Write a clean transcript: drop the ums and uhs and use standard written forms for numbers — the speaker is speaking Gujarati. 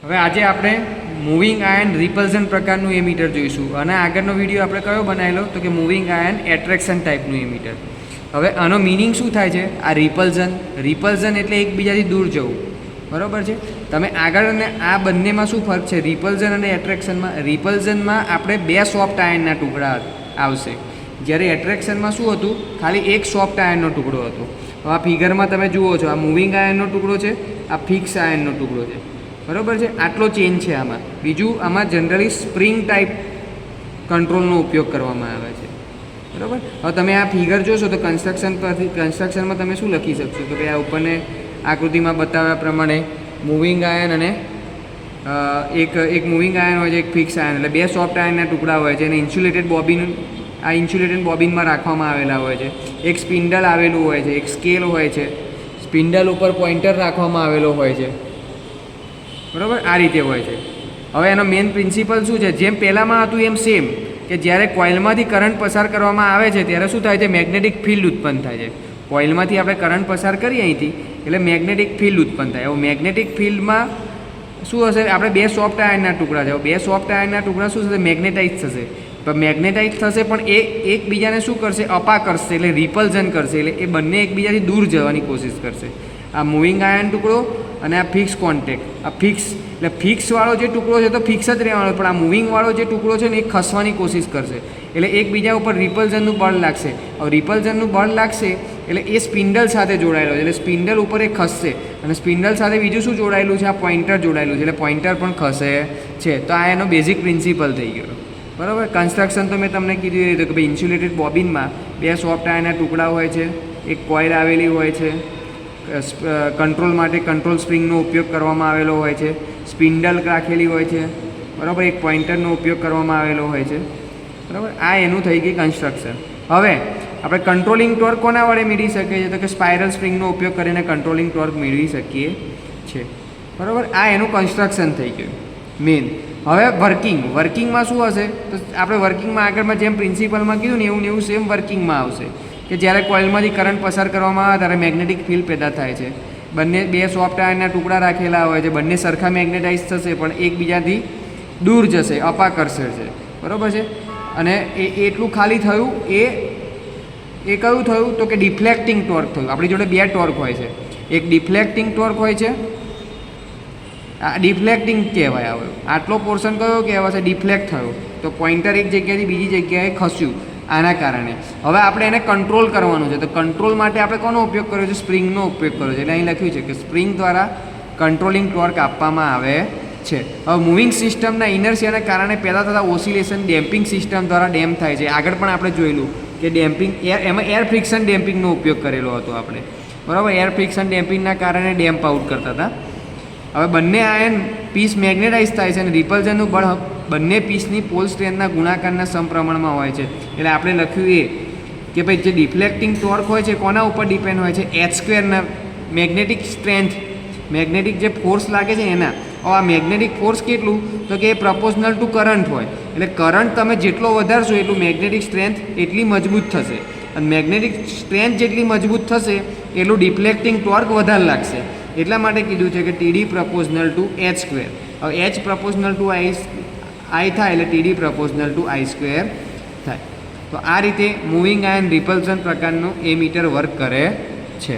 હવે આજે આપણે મૂવિંગ આયન રિપલ્ઝન પ્રકારનું એમીટર જોઈશું અને આગળનો વિડીયો આપણે કયો બનાવેલો તો કે મૂવિંગ આયન એટ્રેક્શન ટાઈપનું એમીટર. હવે આનો મિનિંગ શું થાય છે? આ રિપલ્ઝન એટલે એકબીજાથી દૂર જવું, બરાબર છે. તમે આગળ અને આ બંનેમાં શું ફરક છે રિપલ્ઝન અને એટ્રેક્શનમાં? રિપલ્ઝનમાં આપણે બે સોફ્ટ આયનના ટુકડા આવશે, જ્યારે એટ્રેક્શનમાં શું હતું? ખાલી એક સોફ્ટ આયનનો ટુકડો હતો. હવે આ ફિગરમાં તમે જુઓ છો, આ મૂવિંગ આયનનો ટુકડો છે, આ ફિક્સ આયનનો ટુકડો છે, બરાબર છે. આટલો ચેન્જ છે આમાં. બીજું, આમાં જનરલી સ્પ્રિંગ ટાઈપ કંટ્રોલનો ઉપયોગ કરવામાં આવે છે, બરાબર. હવે તમે આ ફિગર જોશો તો કન્સ્ટ્રક્શનમાં તમે શું લખી શકશો તો કે આ ઉપરને આકૃતિમાં બતાવ્યા પ્રમાણે મૂવિંગ આયન અને એક મૂવિંગ આયન હોય છે, એક ફિક્સ આયન, એટલે બે સોફ્ટ આયનના ટુકડા હોય છે અને ઇન્સ્યુલેટેડ બોબિનમાં રાખવામાં આવેલા હોય છે. એક સ્પિન્ડલ આવેલું હોય છે, એક સ્કેલ હોય છે, સ્પિન્ડલ ઉપર પોઇન્ટર રાખવામાં આવેલો હોય છે, બરાબર. આ રીતે હોય છે. હવે એનો મેઇન પ્રિન્સિપલ શું છે? જેમ પહેલાંમાં હતું એમ સેમ, કે જ્યારે કોઇલમાંથી કરંટ પસાર કરવામાં આવે છે ત્યારે શું થાય છે? મેગ્નેટિક ફિલ્ડ ઉત્પન્ન થાય છે. કોઇલમાંથી આપણે કરંટ પસાર કરીએ અહીંથી એટલે મેગ્નેટિક ફિલ્ડ ઉત્પન્ન થાય. હવે મેગ્નેટિક ફિલ્ડમાં શું હશે? આપણે બે સોફ્ટ આયનના ટુકડા છે, બે સોફ્ટ આયનના ટુકડા શું થશે? મેગ્નેટાઇઝ થશે. પણ મેગ્નેટાઇઝ થશે પણ એ એકબીજાને શું કરશે? અપા કરશે, એટલે રિપલ્ઝન કરશે, એટલે એ બંને એકબીજાથી દૂર જવાની કોશિશ કરશે. આ મૂવિંગ આયન ટુકડો અને આ ફિક્સ કોન્ટેક્ટ. આ ફિક્સ એટલે ફિક્સવાળો જે ટુકડો છે તો ફિક્સ જ રહેવાનો, પણ આ મૂવિંગવાળો જે ટુકડો છે ને એ ખસવાની કોશિશ કરશે, એટલે એકબીજા ઉપર રિપલ્ઝનનું બળ લાગશે. હવે રિપલ્ઝનનું બળ લાગશે એટલે એ સ્પિન્ડલ સાથે જોડાયેલો છે, એટલે સ્પિન્ડલ ઉપર એ ખસશે અને સ્પિન્ડલ સાથે બીજું શું જોડાયેલું છે? આ પોઇન્ટર જોડાયેલું છે, એટલે પોઇન્ટર પણ ખસે છે. તો આ એનો બેઝિક પ્રિન્સિપલ થઈ ગયો, બરાબર. કન્સ્ટ્રક્શન તો મેં તમને કીધું એ રીતે કે ભાઈ ઇન્સ્યુલેટેડ બોબિનમાં બે સોફ્ટ આયનના ટુકડા હોય છે, એક કોઇલ આવેલી હોય છે, કંટ્રોલ માટે કંટ્રોલ સ્પ્રિંગનો ઉપયોગ કરવામાં આવેલો હોય છે, સ્પિન્ડલ રાખેલી હોય છે, બરાબર, એક પોઇન્ટરનો ઉપયોગ કરવામાં આવેલો હોય છે, બરાબર. આ એનું થઈ ગઈ કન્સ્ટ્રક્શન. હવે આપણે કંટ્રોલિંગ ટોર્ક કોના વડે મેળવી શકીએ છીએ તો કે સ્પાઇરલ સ્પ્રિંગનો ઉપયોગ કરીને કંટ્રોલિંગ ટોર્ક મેળવી શકીએ છીએ, બરાબર. આ એનું કન્સ્ટ્રક્શન થઈ ગયું મેઇન. હવે વર્કિંગમાં શું હશે તો આપણે વર્કિંગમાં આગળમાં જેમ પ્રિન્સિપલમાં કીધું ને એવું સેમ વર્કિંગમાં આવશે, કે જ્યારે કોઇલમાંથી કરંટ પસાર કરવામાં આવે ત્યારે મેગ્નેટિક ફિલ્ડ પેદા થાય છે. બે સોફ્ટ આયનના ટુકડા રાખેલા હોય છે, બંને સરખા મેગ્નેટાઇઝ થશે પણ એકબીજાથી દૂર જશે, અપા કરશે છે, બરાબર છે. અને એ એટલું ખાલી થયું એ કયું થયું તો કે ડિફ્લેક્ટિંગ ટોર્ક થયું. આપણી જોડે બે ટોર્ક હોય છે, એક ડિફ્લેક્ટિંગ ટોર્ક હોય છે, આ ડિફ્લેક્ટિંગ કહેવાય. આવે આટલો પોર્શન કયો કહેવાય છે? ડિફ્લેક્ટ થયો, તો પોઇન્ટર એક જગ્યાએથી બીજી જગ્યાએ ખસ્યું આના કારણે. હવે આપણે એને કંટ્રોલ કરવાનું છે, તો કંટ્રોલ માટે આપણે કોનો ઉપયોગ કર્યો છે? સ્પ્રિંગનો ઉપયોગ કર્યો છે. એટલે અહીં લખ્યું છે કે સ્પ્રિંગ દ્વારા કંટ્રોલિંગ ટોર્ક આપવામાં આવે છે. હવે મૂવિંગ સિસ્ટમના ઇનર્શિયાના કારણે પેદા થતા ઓસિલેશન ડેમ્પિંગ સિસ્ટમ દ્વારા ડેમ્પ થાય છે. આગળ પણ આપણે જોયેલું કે ડેમ્પિંગ એમાં એર ફ્રિક્શન ડેમ્પિંગનો ઉપયોગ કરેલો હતો આપણે, બરાબર. એર ફ્રિક્શન ડેમ્પિંગના કારણે ડેમ્પ આઉટ કરતા હતા. હવે બંને આયન પીસ મેગ્નેટાઇઝ થાય છે અને રિપલ્ઝનનું બળ બંને પીસની પોલ સ્ટ્રેન્થના ગુણાકારના સમપ્રમાણમાં હોય છે. એટલે આપણે લખ્યું એ કે ભાઈ જે ડિફ્લેક્ટિંગ ટોર્ક હોય છે કોના ઉપર ડિપેન્ડ હોય છે? h²ના મેગ્નેટિક સ્ટ્રેન્થ, મેગ્નેટિક જે ફોર્સ લાગે છે એના. આ મેગ્નેટિક ફોર્સ કેટલું તો કે એ પ્રપોઝનલ ટુ કરંટ હોય, એટલે કરંટ તમે જેટલો વધારશો એટલું મેગ્નેટિક સ્ટ્રેન્થ એટલી મજબૂત થશે, અને મેગ્નેટિક સ્ટ્રેન્થ જેટલી મજબૂત થશે એટલું ડિફ્લેક્ટિંગ ટોર્ક વધારે લાગશે. એટલા માટે કીધું છે કે TD પ્રપોઝનલ ટુ h². હવે h પ્રપોઝનલ ટુ I થાય એટલે TD પ્રપોઝનલ ટુ I² થાય. તો આ રીતે મૂવિંગ આયન રિપલ્ઝન પ્રકારનું એમીટર વર્ક કરે છે.